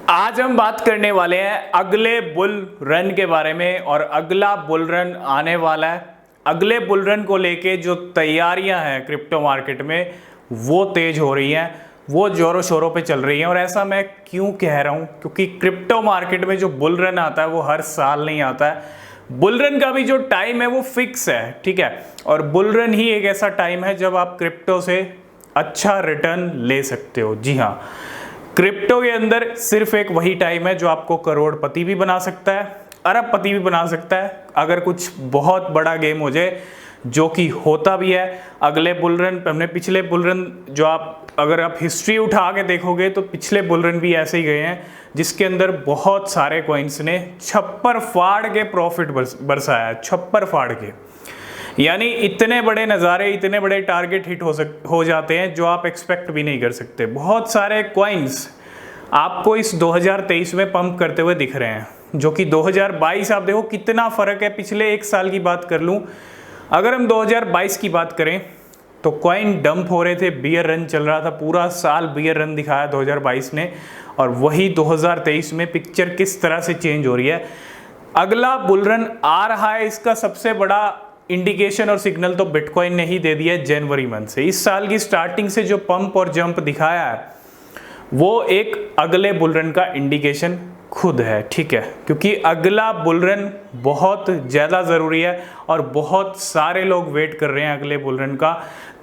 आज हम बात करने वाले हैं अगले बुल रन के बारे में और अगला बुल रन आने वाला है। अगले बुल रन को लेके जो तैयारियां हैं क्रिप्टो मार्केट में वो तेज हो रही हैं, वो जोरों शोरों पे चल रही हैं। और ऐसा मैं क्यों कह रहा हूं, क्योंकि क्रिप्टो मार्केट में जो बुल रन आता है वो हर साल नहीं आता है। बुल रन का भी जो टाइम है वो फिक्स है, ठीक है। और बुल रन ही एक ऐसा टाइम है जब आप क्रिप्टो से अच्छा रिटर्न ले सकते हो। जी हाँ, क्रिप्टो के अंदर सिर्फ एक वही टाइम है जो आपको करोड़पति भी बना सकता है, अरबपति भी बना सकता है, अगर कुछ बहुत बड़ा गेम हो जाए, जो कि होता भी है। अगले बुल रन, हमने पिछले बुल रन जो अगर आप हिस्ट्री उठा के देखोगे तो पिछले बुल रन भी ऐसे ही गए हैं, जिसके अंदर बहुत सारे कॉइन्स ने छप्पर फाड़ के प्रॉफिट बरसाया, छप्पर फाड़ के। यानी इतने बड़े नज़ारे, इतने बड़े टारगेट हिट हो जाते हैं जो आप एक्सपेक्ट भी नहीं कर सकते। बहुत सारे कॉइन्स आपको इस 2023 में पंप करते हुए दिख रहे हैं, जो कि 2022 आप देखो कितना फ़र्क है। पिछले एक साल की बात कर लूँ, अगर हम 2022 की बात करें तो कॉइन डंप हो रहे थे, बियर रन चल रहा था, पूरा साल बियर रन दिखाया 2022 ने। और वही 2023 में पिक्चर किस तरह से चेंज हो रही है। अगला बुल रन आ रहा है, इसका सबसे बड़ा इंडिकेशन और सिग्नल तो बिटकॉइन ने ही दे दिया है जनवरी मंथ से। इस साल की स्टार्टिंग से जो पंप और जंप दिखाया है वो एक अगले बुल रन का इंडिकेशन खुद है, ठीक है। क्योंकि अगला बुल रन बहुत ज़्यादा ज़रूरी है और बहुत सारे लोग वेट कर रहे हैं अगले बुल रन का।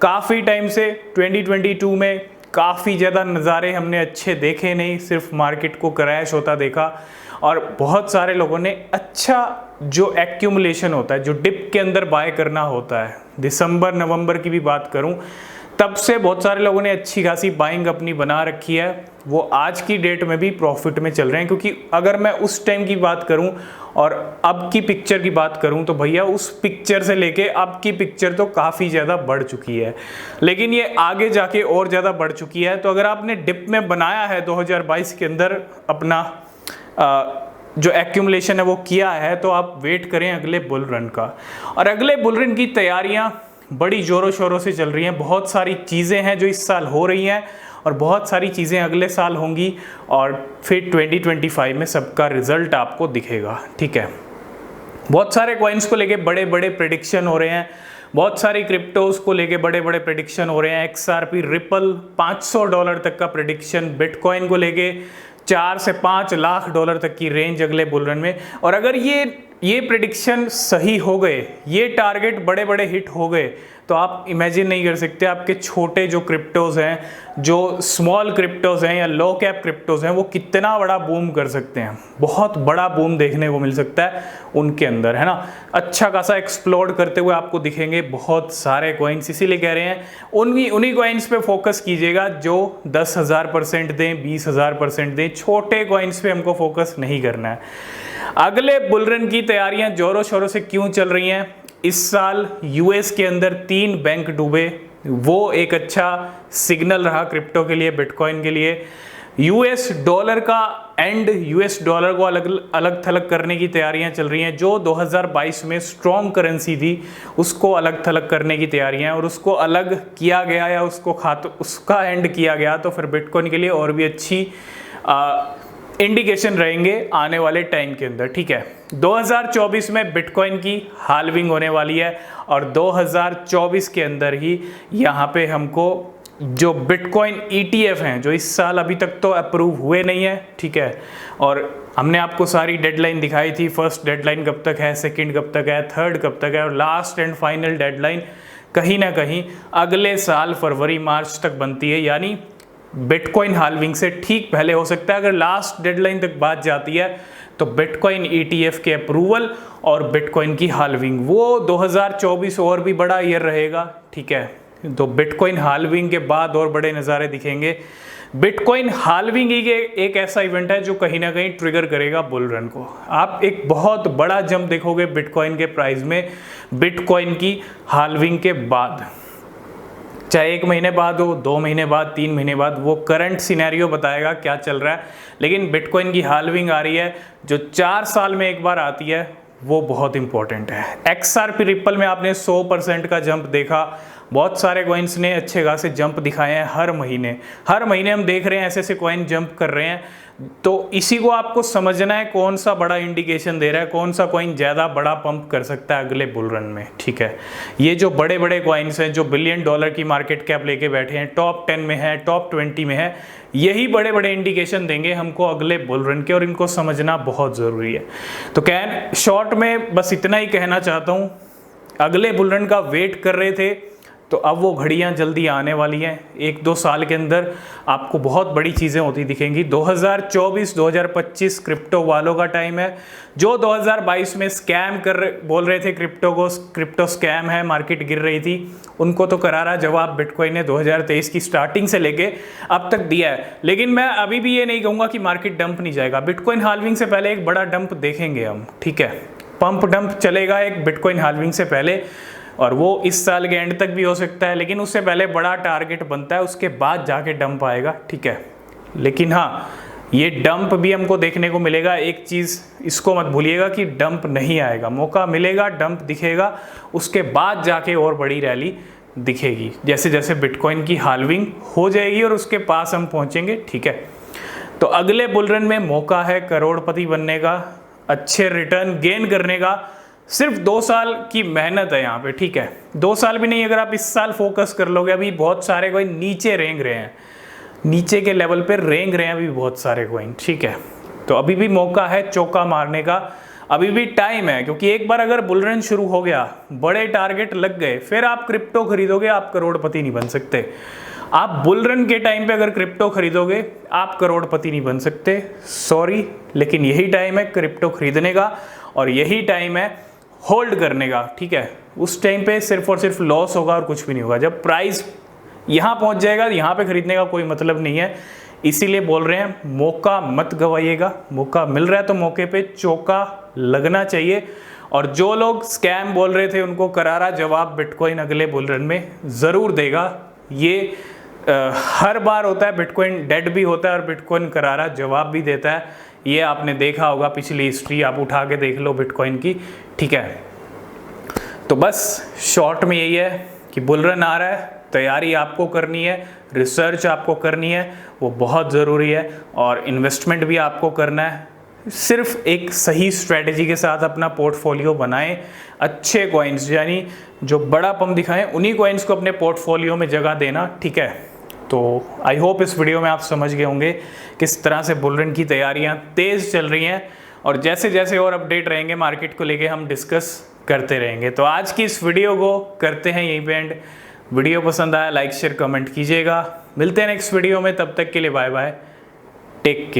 काफ़ी टाइम से 2022 में काफ़ी ज़्यादा नज़ारे हमने अच्छे देखे नहीं, सिर्फ मार्केट को क्रैश होता देखा। और बहुत सारे लोगों ने अच्छा जो एक्यूमुलेशन होता है, जो डिप के अंदर बाय करना होता है, दिसंबर नवंबर की भी बात करूं, तब से बहुत सारे लोगों ने अच्छी खासी बाइंग अपनी बना रखी है। वो आज की डेट में भी प्रॉफिट में चल रहे हैं। क्योंकि अगर मैं उस टाइम की बात करूं और अब की पिक्चर की बात करूं तो भैया उस पिक्चर से लेके अब की पिक्चर तो काफ़ी ज़्यादा बढ़ चुकी है, लेकिन ये आगे जाके और ज़्यादा बढ़ चुकी है। तो अगर आपने डिप में बनाया है 2022 के अंदर अपना जो एक्यूमुलेशन है वो किया है, तो आप वेट करें अगले बुल रन का। और अगले बुल रन की तैयारियां बड़ी ज़ोरों शोरों से चल रही हैं। बहुत सारी चीज़ें हैं जो इस साल हो रही हैं और बहुत सारी चीज़ें अगले साल होंगी, और फिर 2025 में सबका रिजल्ट आपको दिखेगा, ठीक है। बहुत सारे कॉइन्स को लेके बड़े बड़े प्रेडिक्शन हो रहे हैं, बहुत सारी क्रिप्टोज को लेके बड़े बड़े प्रेडिक्शन हो रहे हैं। XRP रिपल $500 तक का प्रेडिक्शन, बिटकॉइन को लेके 4 से 5 लाख डॉलर तक की रेंज अगले बुल रन में। और अगर ये प्रेडिक्शन सही हो गए, ये टारगेट बड़े बड़े हिट हो गए, तो आप इमेजिन नहीं कर सकते आपके छोटे जो क्रिप्टोज हैं, जो स्मॉल क्रिप्टोज हैं या लो कैप क्रिप्टोज हैं, वो कितना बड़ा बूम कर सकते हैं। बहुत बड़ा बूम देखने को मिल सकता है उनके अंदर, है ना। अच्छा खासा एक्सप्लोड करते हुए आपको दिखेंगे बहुत सारे कॉइन्स। इसीलिए कह रहे हैं उन्हीं कॉइन्स पे फोकस कीजिएगा जो 10,000% दें, 20,000% दें। छोटे कॉइन्स पे हमको फोकस नहीं करना है। अगले बुल रन की तैयारियां जोरों शोरों से क्यों चल रही हैं? इस साल यूएस के अंदर 3 बैंक डूबे, वो एक अच्छा सिग्नल रहा क्रिप्टो के लिए, बिटकॉइन के लिए। यूएस डॉलर का एंड, यूएस डॉलर को अलग थलग करने की तैयारियां चल रही हैं। जो 2022 में स्ट्रॉन्ग करेंसी थी उसको अलग थलग करने की तैयारियां, और उसको अलग किया गया या उसका एंड किया गया तो फिर बिटकॉइन के लिए और भी अच्छी इंडिकेशन रहेंगे आने वाले टाइम के अंदर, ठीक है। 2024 में बिटकॉइन की हाल्विंग होने वाली है और 2024 के अंदर ही यहाँ पे हमको जो बिटकॉइन ETF हैं, जो इस साल अभी तक तो अप्रूव हुए नहीं है, ठीक है। और हमने आपको सारी डेडलाइन दिखाई थी, फर्स्ट डेडलाइन कब तक है, सेकंड कब तक है, थर्ड कब तक है, और लास्ट एंड फाइनल डेडलाइन कहीं ना कहीं अगले साल फरवरी मार्च तक बनती है। यानी बिटकॉइन हाल्विंग से ठीक पहले हो सकता है। अगर लास्ट डेडलाइन तक बात जाती है तो बिटकॉइन ETF के अप्रूवल और बिटकॉइन की हाल्विंग, वो 2024 और भी बड़ा ईयर रहेगा, ठीक है। तो बिटकॉइन हाल्विंग के बाद और बड़े नज़ारे दिखेंगे। बिटकॉइन हाल्विंग ही एक ऐसा इवेंट है जो कहीं ना कहीं ट्रिगर करेगा बुल रन को। आप एक बहुत बड़ा जंप देखोगे बिटकॉइन के प्राइस में बिटकॉइन की हाल्विंग के बाद, चाहे 1 महीने बाद हो, 2 महीने बाद, 3 महीने बाद, वो करंट सिनेरियो बताएगा क्या चल रहा है। लेकिन बिटकॉइन की हाल्विंग आ रही है जो 4 साल में एक बार आती है, वो बहुत इंपॉर्टेंट है। XRP रिपल में आपने 100% का जंप देखा, बहुत सारे कॉइन्स ने अच्छे खासे जंप दिखाए हैं हर महीने हम देख रहे हैं ऐसे ऐसे कॉइन जंप कर रहे हैं। तो इसी को आपको समझना है, कौन सा बड़ा इंडिकेशन दे रहा है, कौन सा कॉइन ज़्यादा बड़ा पंप कर सकता है अगले बुल रन में। ठीक है, ये जो बड़े बड़े कॉइन्स हैं जो बिलियन डॉलर की मार्केट कैप लेके बैठे हैं, टॉप 10 में है, टॉप 20 में है, यही बड़े बड़े इंडिकेशन देंगे हमको अगले बुल रन के, और इनको समझना बहुत ज़रूरी है। तो कैन शॉर्ट में बस इतना ही कहना चाहता हूँ, अगले बुल रन का वेट कर रहे थे तो अब वो घड़ियां जल्दी आने वाली हैं। 1-2 साल के अंदर आपको बहुत बड़ी चीज़ें होती दिखेंगी। 2024-2025 क्रिप्टो वालों का टाइम है। जो 2022 में स्कैम बोल रहे थे क्रिप्टो को, क्रिप्टो स्कैम है, मार्केट गिर रही थी, उनको तो करारा जवाब बिटकॉइन ने 2023 की स्टार्टिंग से लेके अब तक दिया है। लेकिन मैं अभी भी ये नहीं कहूँगा कि मार्केट डंप नहीं जाएगा। बिटकॉइन हाल्विंग से पहले एक बड़ा डंप देखेंगे हम। ठीक है, पंप डंप चलेगा एक बिटकॉइन हाल्विंग से पहले, और वो इस साल के एंड तक भी हो सकता है, लेकिन उससे पहले बड़ा टारगेट बनता है, उसके बाद जाके डंप आएगा। ठीक है, लेकिन हाँ, ये डंप भी हमको देखने को मिलेगा। एक चीज़ इसको मत भूलिएगा कि डंप नहीं आएगा, मौका मिलेगा, डंप दिखेगा, उसके बाद जाके और बड़ी रैली दिखेगी, जैसे जैसे बिटकॉइन की हाल्विंग हो जाएगी और उसके पास हम पहुँचेंगे। ठीक है, तो अगले बुल रन में मौका है करोड़पति बनने का, अच्छे रिटर्न गेन करने का। सिर्फ 2 साल की मेहनत है यहाँ पे। ठीक है, 2 साल भी नहीं, अगर आप इस साल फोकस कर लोगे, अभी बहुत सारे कोइन नीचे रेंग रहे हैं, नीचे के लेवल पे रेंग रहे हैं अभी बहुत सारे कोइन। ठीक है, तो अभी भी मौका है चौका मारने का, अभी भी टाइम है, क्योंकि एक बार अगर बुल रन शुरू हो गया, बड़े टारगेट लग गए, फिर आप क्रिप्टो खरीदोगे, आप करोड़पति नहीं बन सकते। आप बुल रन के टाइम पे अगर क्रिप्टो खरीदोगे, आप करोड़पति नहीं बन सकते, सॉरी, लेकिन यही टाइम है क्रिप्टो खरीदने का, और यही टाइम है होल्ड करने का। ठीक है, उस टाइम पे सिर्फ और सिर्फ लॉस होगा और कुछ भी नहीं होगा। जब प्राइस यहाँ पहुँच जाएगा, यहाँ पे खरीदने का कोई मतलब नहीं है। इसीलिए बोल रहे हैं, मौका मत गवाइएगा, मौका मिल रहा है तो मौके पे चौका लगना चाहिए। और जो लोग स्कैम बोल रहे थे, उनको करारा जवाब बिटकॉइन अगले बुल रन में ज़रूर देगा। ये हर बार होता है, बिटकॉइन डेड भी होता है और बिटकॉइन करारा जवाब भी देता है। ये आपने देखा होगा, पिछली हिस्ट्री आप उठा के देख लो बिटकॉइन की। ठीक है, तो बस शॉर्ट में यही है कि बुल रन आ रहा है, तैयारी आपको करनी है, रिसर्च आपको करनी है, वो बहुत ज़रूरी है, और इन्वेस्टमेंट भी आपको करना है। सिर्फ एक सही स्ट्रेटजी के साथ अपना पोर्टफोलियो बनाएं, अच्छे कॉइन्स यानी जो बड़ा पंप दिखाएं, उन्हीं कॉइन्स को अपने पोर्टफोलियो में जगह देना। ठीक है, तो आई होप इस वीडियो में आप समझ गए होंगे किस तरह से बुल रन की तैयारियां तेज़ चल रही हैं, और जैसे जैसे और अपडेट रहेंगे मार्केट को लेके हम डिस्कस करते रहेंगे। तो आज की इस वीडियो को करते हैं यहीं पे एंड। वीडियो पसंद आया लाइक शेयर कमेंट कीजिएगा। मिलते हैं नेक्स्ट वीडियो में, तब तक के लिए बाय बाय, टेक केयर।